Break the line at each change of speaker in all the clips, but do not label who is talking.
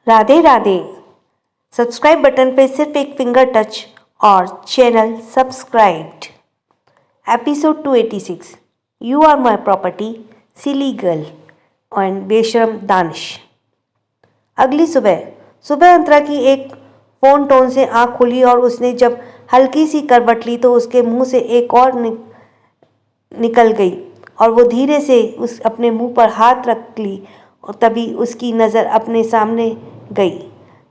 Radhe Radhe. Subscribe button पे सिर्फ एक फिंगर टच और channel subscribed. Episode 286। You are my property, silly girl and बेशरम दानिश। अगली सुबह सुबह अंतरा की एक फ़ोन टोन से आंख खुली और उसने जब हल्की सी करवट ली तो उसके मुंह से एक और निकल गई और वो धीरे से उस अपने मुंह पर हाथ रख ली और तभी उसकी नज़र अपने सामने गई।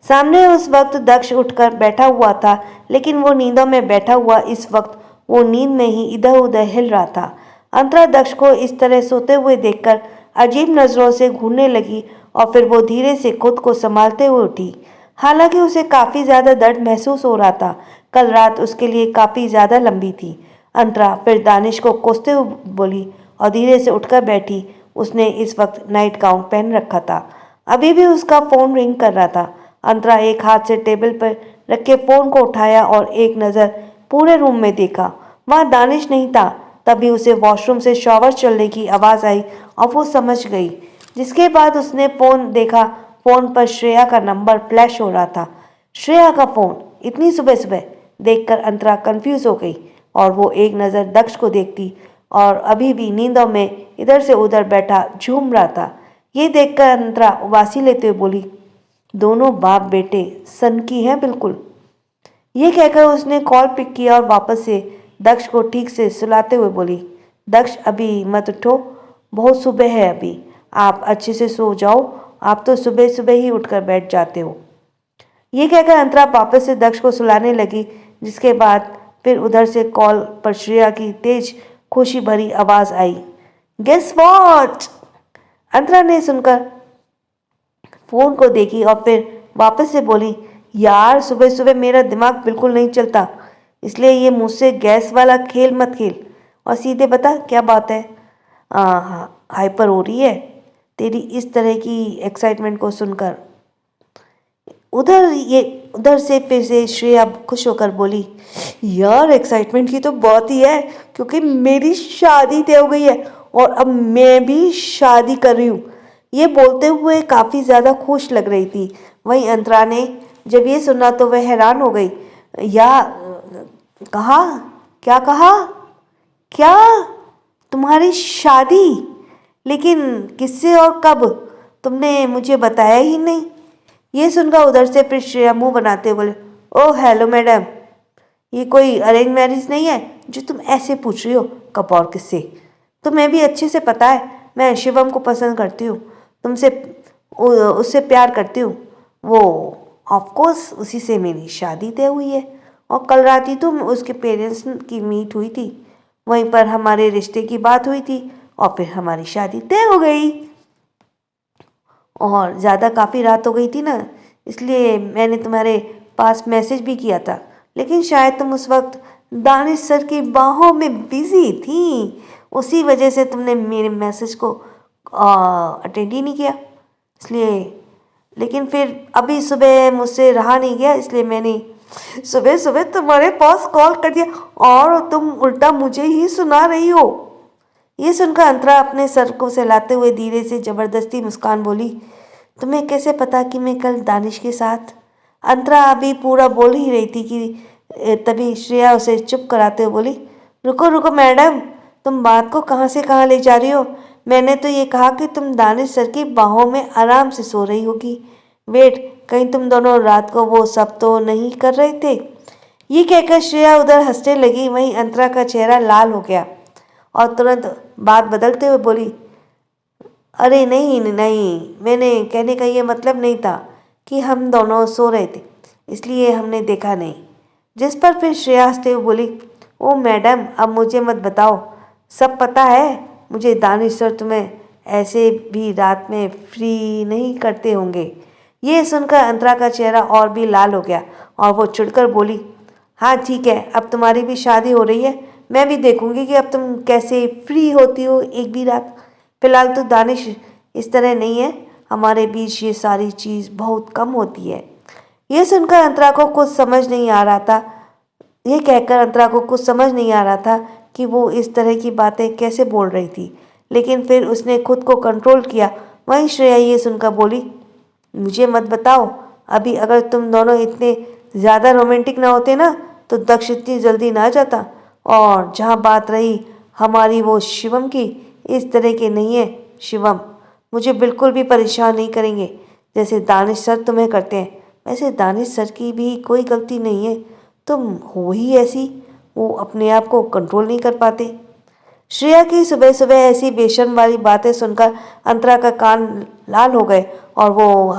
सामने उस वक्त दक्ष उठकर बैठा हुआ था, लेकिन वो नींदों में बैठा हुआ इस वक्त वो नींद में ही इधर उधर हिल रहा था। अंतरा दक्ष को इस तरह सोते हुए देखकर अजीब नज़रों से घूरने लगी और फिर वो धीरे से खुद को संभालते हुए उठी। हालांकि उसे काफ़ी ज़्यादा दर्द महसूस हो रहा था। कल रात उसके लिए काफ़ी ज़्यादा लंबी थी। अंतरा फिर दानिश को कोसते हुए बोली और धीरे से उठकर बैठी। उसने इस वक्त नाइट गाउन पहन रखा था। अभी भी उसका फ़ोन रिंग कर रहा था। अंतरा एक हाथ से टेबल पर रखे फ़ोन को उठाया और एक नज़र पूरे रूम में देखा। वहाँ दानिश नहीं था। तभी उसे वॉशरूम से शॉवर चलने की आवाज़ आई और वो समझ गई। जिसके बाद उसने फ़ोन देखा। फ़ोन पर श्रेया का नंबर फ्लैश हो रहा था। श्रेया का फ़ोन इतनी सुबह सुबह देखकर अंतरा कंफ्यूज हो गई और वो एक नज़र दक्ष को देखती और अभी भी नींदों में इधर से उधर बैठा झूम रहा था। ये देखकर अंतरा उबासी लेते हुए बोली, दोनों बाप बेटे सनकी हैं बिल्कुल। ये कहकर उसने कॉल पिक किया और वापस से दक्ष को ठीक से सुलाते हुए बोली, दक्ष अभी मत उठो, बहुत सुबह है अभी, आप अच्छे से सो जाओ, आप तो सुबह सुबह ही उठकर बैठ जाते हो। ये कहकर अंतरा वापस से दक्ष को सुलाने लगी। जिसके बाद फिर उधर से कॉल पर श्रेया की तेज खुशी भरी आवाज़ आई, गेस व्हाट। अंतरा ने सुनकर फ़ोन को देखी और फिर वापस से बोली, यार सुबह सुबह मेरा दिमाग बिल्कुल नहीं चलता, इसलिए ये मुझसे गैस वाला खेल मत खेल और सीधे बता क्या बात है। हाइपर हो रही है तेरी इस तरह की एक्साइटमेंट को सुनकर। उधर से फिर से श्रेया खुश होकर बोली, यार एक्साइटमेंट की तो बहुत ही है, क्योंकि मेरी शादी तय हो गई है और अब मैं भी शादी कर रही हूँ। ये बोलते हुए काफ़ी ज़्यादा खुश लग रही थी। वहीं अंतरा ने जब ये सुना तो वह हैरान हो गई। या कहा, क्या कहा, क्या तुम्हारी शादी? लेकिन किससे और कब? तुमने मुझे बताया ही नहीं। ये सुनकर उधर से फिर श्रेया मुंह बनाते बोले, ओह हेलो मैडम, ये कोई अरेंज मैरिज नहीं है जो तुम ऐसे पूछ रही हो, कब और किससे। तुम्हें भी अच्छे से पता है मैं शिवम को पसंद करती हूँ, तुमसे उससे प्यार करती हूँ। वो ऑफकोर्स उसी से मेरी शादी तय हुई है और कल रात ही तो उसके पेरेंट्स की मीट हुई थी, वहीं पर हमारे रिश्ते की बात हुई थी और फिर हमारी शादी तय हो गई। और ज़्यादा काफ़ी रात हो गई थी ना, इसलिए मैंने तुम्हारे पास मैसेज भी किया था, लेकिन शायद तुम उस वक्त दानिश सर की बाहों में बिजी थी, उसी वजह से तुमने मेरे मैसेज को अटेंड ही नहीं किया। इसलिए लेकिन फिर अभी सुबह मुझसे रहा नहीं गया, इसलिए मैंने सुबह सुबह तुम्हारे पास कॉल कर दिया और तुम उल्टा मुझे ही सुना रही हो। ये सुनकर अंतरा अपने सर को सहलाते हुए धीरे से ज़बरदस्ती मुस्कान बोली, तुम्हें कैसे पता कि मैं कल दानिश के साथ? अंतरा अभी पूरा बोल ही रही थी कि तभी श्रेया उसे चुप कराते हुए बोली, रुको रुको मैडम, तुम बात को कहाँ से कहाँ ले जा रही हो। मैंने तो ये कहा कि तुम दानिश सर की बाहों में आराम से सो रही होगी। वेट, कहीं तुम दोनों रात को वो सब तो नहीं कर रहे थे? ये कहकर श्रेया उधर हंसने लगी। वहीं अंतरा का चेहरा लाल हो गया और तुरंत बात बदलते हुए बोली, अरे नहीं नहीं, मैंने कहने का ये मतलब नहीं था कि हम दोनों सो रहे थे, इसलिए हमने देखा नहीं। जिस पर फिर श्रेया हंसते हुए बोली, ओ मैडम अब मुझे मत बताओ, सब पता है मुझे, दानिश सर तुम्हें ऐसे भी रात में फ्री नहीं करते होंगे। ये सुनकर अंतरा का चेहरा और भी लाल हो गया और वो चिढ़कर बोली, हाँ ठीक है, अब तुम्हारी भी शादी हो रही है, मैं भी देखूंगी कि अब तुम कैसे फ्री होती हो एक भी रात। फिलहाल तो दानिश इस तरह नहीं है, हमारे बीच ये सारी चीज़ बहुत कम होती है। ये सुनकर अंतरा को कुछ समझ नहीं आ रहा था। ये कहकर अंतरा को कुछ समझ नहीं आ रहा था कि वो इस तरह की बातें कैसे बोल रही थी, लेकिन फिर उसने खुद को कंट्रोल किया। वहीं श्रेया ये सुनकर बोली, मुझे मत बताओ। अभी अगर तुम दोनों इतने ज़्यादा रोमांटिक ना होते ना तो दक्ष इतनी जल्दी ना जाता। और जहाँ बात रही हमारी वो शिवम की, इस तरह के नहीं है शिवम। मुझे बिल्कुल भी परेशान नहीं करेंगे जैसे दानिश सर तुम्हें करते हैं। वैसे दानिश सर की भी कोई गलती नहीं है, तुम हो ही ऐसी, वो अपने आप को कंट्रोल नहीं कर पाते। श्रेया की सुबह सुबह ऐसी बेशर्म वाली बातें सुनकर अंतरा का कान लाल हो गए और वो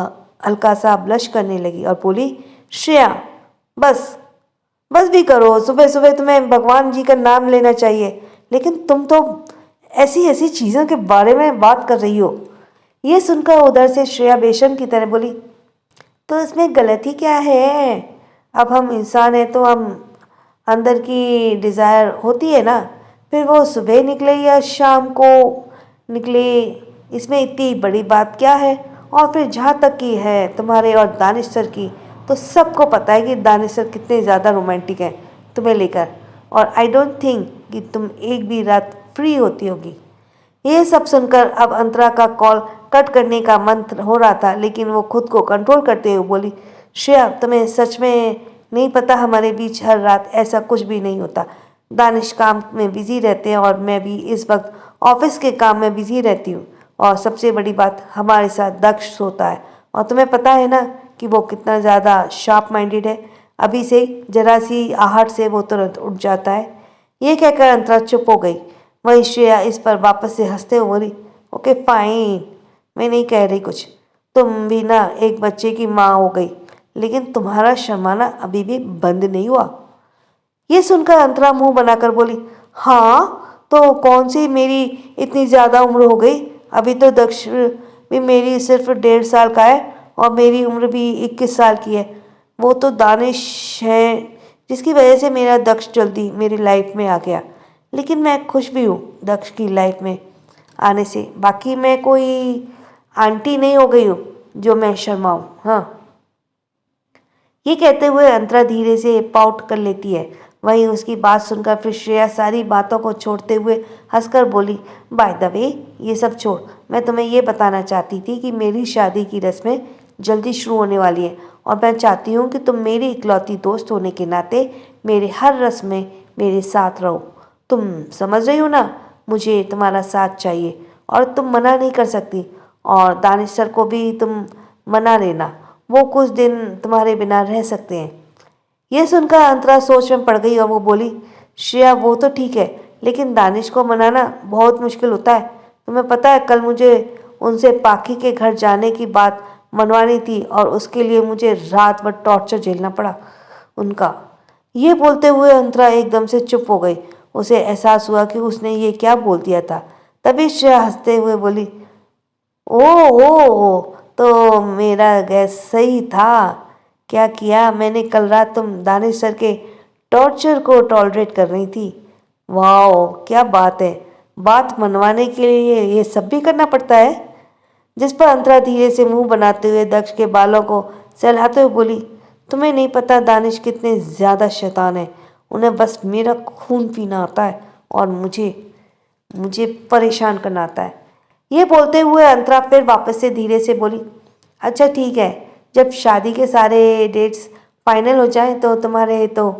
हल्का सा ब्लश करने लगी और बोली, श्रेया बस बस भी करो, सुबह सुबह तुम्हें भगवान जी का नाम लेना चाहिए, लेकिन तुम तो ऐसी ऐसी चीज़ों के बारे में बात कर रही हो। ये सुनकर उधर से श्रेया बेशर्म की तरह बोली, तो इसमें गलती क्या है? अब हम इंसान हैं तो हम अंदर की डिज़ायर होती है ना, फिर वो सुबह निकले या शाम को निकले, इसमें इतनी बड़ी बात क्या है? और फिर जहाँ तक की है तुम्हारे और दानिश सर की, तो सबको पता है कि दानिश सर कितने ज़्यादा रोमांटिक हैं तुम्हें लेकर, और आई डोंट थिंक कि तुम एक भी रात फ्री होती होगी। ये सब सुनकर अब अंतरा का कॉल कट करने का मन हो रहा था, लेकिन वो खुद को कंट्रोल करते हुए बोली, श्रेया तुम्हें सच में नहीं पता, हमारे बीच हर रात ऐसा कुछ भी नहीं होता। दानिश काम में बिजी रहते हैं और मैं भी इस वक्त ऑफिस के काम में बिजी रहती हूँ। और सबसे बड़ी बात, हमारे साथ दक्ष सोता है और तुम्हें पता है ना कि वो कितना ज़्यादा शार्प माइंडेड है। अभी से जरा सी आहट से वो तुरंत उठ जाता है। ये कहकर अंतरा चुप हो गई। वहीं श्रेया इस पर वापस से हंसते हुए बोली, ओके फाइन, मैं नहीं कह रही कुछ, तुम भी ना एक बच्चे की माँ हो गई, लेकिन तुम्हारा शर्माना अभी भी बंद नहीं हुआ। ये सुनकर अंतरा मुंह बनाकर बोली, हाँ तो कौन सी मेरी इतनी ज़्यादा उम्र हो गई? अभी तो दक्ष भी मेरी सिर्फ 1.5 साल का है और मेरी उम्र भी 21 साल की है। वो तो दानिश है जिसकी वजह से मेरा दक्ष जल्दी मेरी लाइफ में आ गया, लेकिन मैं खुश भी हूँ दक्ष की लाइफ में आने से। बाकी मैं कोई आंटी नहीं हो गई हूँ जो मैं शर्माऊँ। हाँ, ये कहते हुए अंतरा धीरे से पाउट कर लेती है। वहीं उसकी बात सुनकर फिर श्रेया सारी बातों को छोड़ते हुए हंसकर बोली, बाय द वे ये सब छोड़, मैं तुम्हें ये बताना चाहती थी कि मेरी शादी की रस्में जल्दी शुरू होने वाली हैं और मैं चाहती हूँ कि तुम मेरी इकलौती दोस्त होने के नाते मेरे हर रस्म में मेरे साथ रहो। तुम समझ रही हो ना, मुझे तुम्हारा साथ चाहिए और तुम मना नहीं कर सकती। और दानिश सर को भी तुम मना लेना, वो कुछ दिन तुम्हारे बिना रह सकते हैं। यह सुनकर अंतरा सोच में पड़ गई और वो बोली, श्रेया वो तो ठीक है, लेकिन दानिश को मनाना बहुत मुश्किल होता है। तुम्हें पता है कल मुझे उनसे पाखी के घर जाने की बात मनवानी थी और उसके लिए मुझे रात भर टॉर्चर झेलना पड़ा उनका। ये बोलते हुए अंतरा एकदम से चुप हो गई। उसे एहसास हुआ कि उसने ये क्या बोल दिया था। तभी श्रेया हंसते हुए बोली, ओ तो मेरा गैस सही था। क्या किया मैंने कल रात, तुम दानिश सर के टॉर्चर को टॉलरेट कर रही थी। वाओ क्या बात है, बात मनवाने के लिए ये सब भी करना पड़ता है। जिस पर अंतरा धीरे से मुंह बनाते हुए दक्ष के बालों को सहलाते हुए बोली, तुम्हें नहीं पता दानिश कितने ज़्यादा शैतान है, उन्हें बस मेरा खून पीना आता है और मुझे मुझे परेशान करना आता है। ये बोलते हुए अंतरा फिर वापस से धीरे से बोली, अच्छा ठीक है, जब शादी के सारे डेट्स फाइनल हो जाएं तो तुम्हारे तो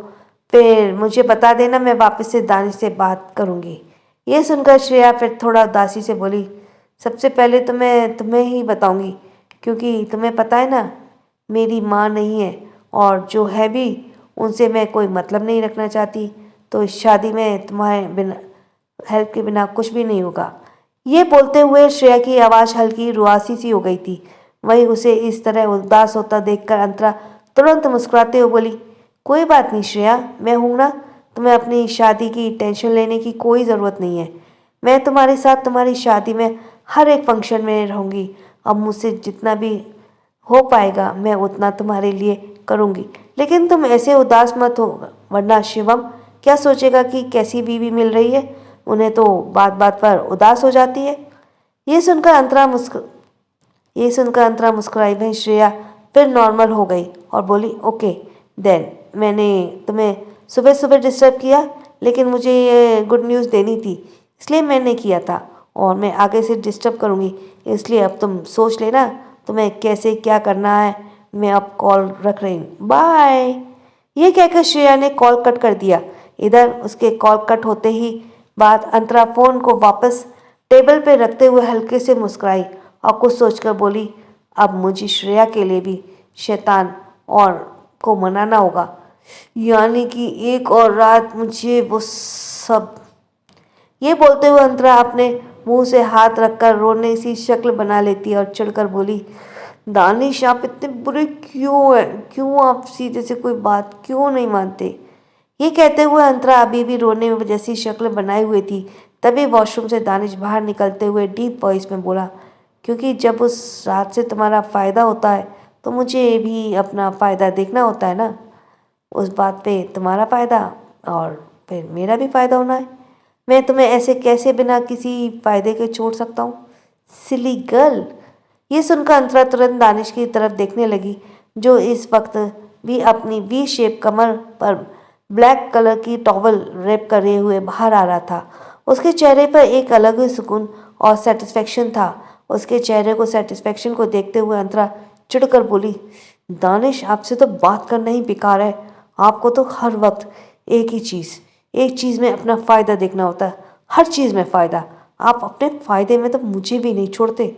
फिर मुझे बता देना, मैं वापस से दानिश से बात करूँगी। ये सुनकर श्रेया फिर थोड़ा उदासी से बोली, सबसे पहले तो मैं तुम्हें ही बताऊँगी क्योंकि तुम्हें पता है ना मेरी माँ नहीं है और जो है भी उनसे मैं कोई मतलब नहीं रखना चाहती, तो इस शादी में तुम्हारे बिना हेल्प के बिना कुछ भी नहीं होगा। ये बोलते हुए श्रेया की आवाज़ हल्की रुआसी सी हो गई थी। वहीं उसे इस तरह उदास होता देखकर अंतरा तुरंत मुस्कुराते हुए बोली, कोई बात नहीं श्रेया, मैं हूँ ना, तुम्हें अपनी शादी की टेंशन लेने की कोई ज़रूरत नहीं है। मैं तुम्हारे साथ तुम्हारी शादी में हर एक फंक्शन में रहूँगी। अब मुझसे जितना भी हो पाएगा मैं उतना तुम्हारे लिए करूँगी, लेकिन तुम ऐसे उदास मत हो, वरना शिवम क्या सोचेगा कि कैसी बीवी मिल रही है, उन्हें तो बात बात पर उदास हो जाती है। ये सुनकर अंतरा मुस्कुराई। वहीं श्रेया फिर नॉर्मल हो गई और बोली, ओके देन, मैंने तुम्हें सुबह सुबह डिस्टर्ब किया, लेकिन मुझे ये गुड न्यूज़ देनी थी इसलिए मैंने किया था और मैं आगे से डिस्टर्ब करूँगी, इसलिए अब तुम सोच लेना तुम्हें कैसे क्या करना है, मैं अब कॉल रख रही हूँ, बाय। ये कहकर श्रेया ने कॉल कट कर दिया। इधर उसके कॉल कट होते ही बाद अंतरा फोन को वापस टेबल पे रखते हुए हल्के से मुस्कुराई और कुछ सोचकर बोली, अब मुझे श्रेया के लिए भी शैतान और को मनाना होगा, यानी कि एक और रात मुझे वो सब। ये बोलते हुए अंतरा अपने मुंह से हाथ रखकर रोने सी शक्ल बना लेती है और चिढ़कर बोली, दानिश आप इतने बुरे क्यों हैं, क्यों आप सीधे से कोई बात क्यों नहीं मानते। ये कहते हुए अंतरा अभी भी रोने में जैसी शक्ल बनाई हुई थी। तभी वॉशरूम से दानिश बाहर निकलते हुए डीप वॉइस में बोला, क्योंकि जब उस रात से तुम्हारा फ़ायदा होता है तो मुझे भी अपना फ़ायदा देखना होता है ना। उस बात पे तुम्हारा फ़ायदा और फिर मेरा भी फ़ायदा होना है। मैं तुम्हें ऐसे कैसे बिना किसी फ़ायदे के छोड़ सकता हूँ, सिली गर्ल। ये सुनकर अंतरा तुरंत दानिश की तरफ देखने लगी, जो इस वक्त भी अपनी वी शेप कमर पर ब्लैक कलर की टॉवल रैप करे हुए बाहर आ रहा था। उसके चेहरे पर एक अलग ही सुकून और सेटिस्फेक्शन था। उसके चेहरे को सेटिस्फेक्शन को देखते हुए अंतरा चिढ़कर बोली, दानिश आपसे तो बात करना ही बेकार है। आपको तो हर वक्त एक चीज़ में अपना फ़ायदा देखना होता है, हर चीज़ में फ़ायदा। आप अपने फ़ायदे में तो मुझे भी नहीं छोड़ते।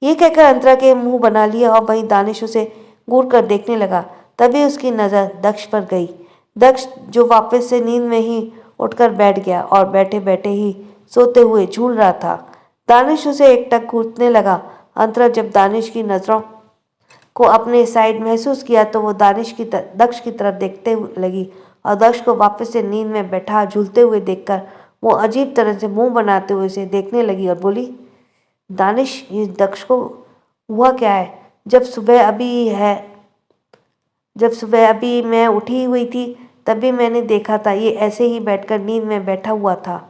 ये कहकर अंतरा के मुंह बना लिया और वहीं दानिश उसे घूर कर देखने लगा। तभी उसकी नज़र दक्ष पर गई। दक्ष जो वापस से नींद में ही उठकर बैठ गया और बैठे बैठे ही सोते हुए झूल रहा था। दानिश उसे एकटक घूरने लगा। अंतरा जब दानिश की नज़रों को अपने साइड महसूस किया तो वो दक्ष की तरफ देखते लगी और दक्ष को वापस से नींद में बैठा झूलते हुए देखकर वो अजीब तरह से मुंह बनाते हुए उसे देखने लगी और बोली, दानिश इस दक्ष को हुआ क्या है। जब सुबह अभी मैं उठी हुई थी तभी मैंने देखा था, ये ऐसे ही बैठकर नींद में बैठा हुआ था।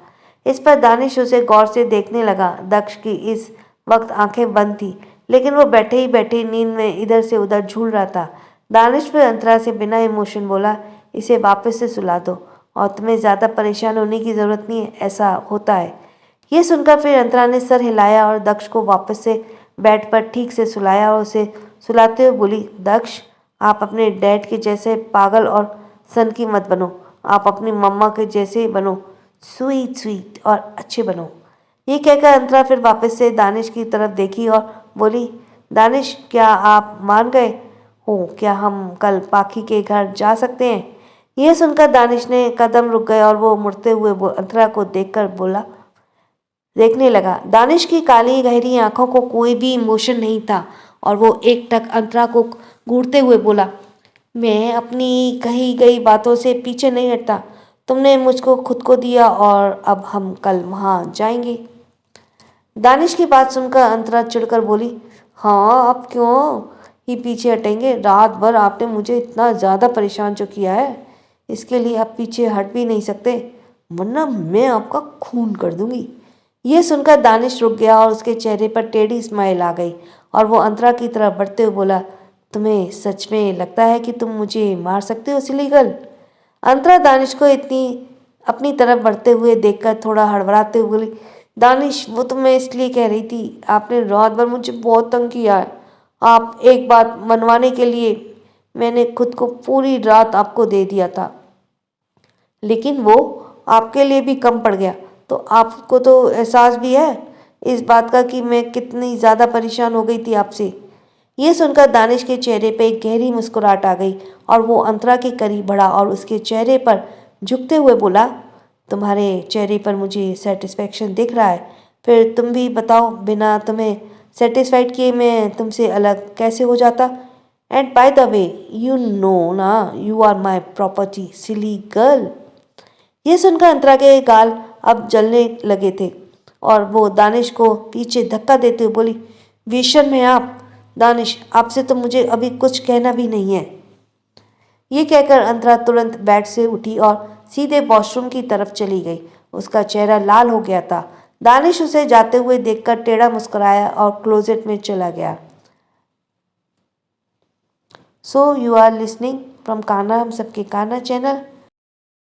इस पर दानिश उसे गौर से देखने लगा। दक्ष की इस वक्त आंखें बंद थी, लेकिन वो बैठे ही बैठे नींद में इधर से उधर झूल रहा था। दानिश फिर अंतरा से बिना इमोशन बोला, इसे वापस से सुला दो और तुम्हें ज़्यादा परेशान होने की ज़रूरत नहीं है, ऐसा होता है। ये सुनकर फिर अंतरा ने सर हिलाया और दक्ष को वापस से बेड पर ठीक से सुलाया और उसे सुलाते हुए बोली, दक्ष आप अपने डैड के जैसे पागल और सन की मत बनो, आप अपनी मम्मा के जैसे बनो, स्वीट और अच्छे बनो। ये कहकर अंतरा फिर वापस से दानिश की तरफ देखी और बोली, दानिश क्या आप मान गए हो, क्या हम कल पाखी के घर जा सकते हैं। यह सुनकर दानिश ने कदम रुक गए और वो मुड़ते हुए वो अंतरा को देखने लगा। दानिश की काली गहरी आंखों को कोई भी इमोशन नहीं था और वो एकटक अंतरा को घूरते हुए बोला, मैं अपनी कही गई बातों से पीछे नहीं हटता। तुमने मुझको खुद को दिया और अब हम कल वहाँ जाएंगे। दानिश की बात सुनकर अंतरा चिढ़कर बोली, हाँ अब क्यों ही पीछे हटेंगे, रात भर आपने मुझे इतना ज़्यादा परेशान जो किया है, इसके लिए आप पीछे हट भी नहीं सकते, वरना मैं आपका खून कर दूंगी। ये सुनकर दानिश रुक गया और उसके चेहरे पर टेढ़ी स्माइल आ गई और वो अंतरा की तरफ बढ़ते हुए बोला, तुम्हें सच में लगता है कि तुम मुझे मार सकते हो सिली गर्ल। अंतरा दानिश को इतनी अपनी तरफ बढ़ते हुए देखकर थोड़ा हड़बड़ाते हुए बोली, दानिश वो तो मैं इसलिए कह रही थी, आपने रात भर मुझे बहुत तंग किया है। आप एक बात मनवाने के लिए मैंने खुद को पूरी रात आपको दे दिया था, लेकिन वो आपके लिए भी कम पड़ गया। तो आपको तो एहसास भी है इस बात का कि मैं कितनी ज़्यादा परेशान हो गई थी आपसे। ये सुनकर दानिश के चेहरे पर एक गहरी मुस्कुराहट आ गई और वो अंतरा के करीब बढ़ा और उसके चेहरे पर झुकते हुए बोला, तुम्हारे चेहरे पर मुझे सेटिस्फेक्शन दिख रहा है, फिर तुम भी बताओ, बिना तुम्हें सेटिस्फाइड किए मैं तुमसे अलग कैसे हो जाता। And by the way you know ना, you are my property silly girl. ये सुनकर अंतरा के गाल अब जलने लगे थे और वो दानिश को पीछे धक्का देते हुए बोली, बेशर्म है आप। दानिश आपसे तो मुझे अभी कुछ कहना भी नहीं है। ये कहकर अंतरा तुरंत बेड से उठी और सीधे वॉशरूम की तरफ चली गई। उसका चेहरा लाल हो गया था। दानिश उसे जाते हुए देखकर टेढ़ा मुस्कुराया और क्लोजेट में चला गया। So you are listening from Kanha हम सबके कान्हा चैनल।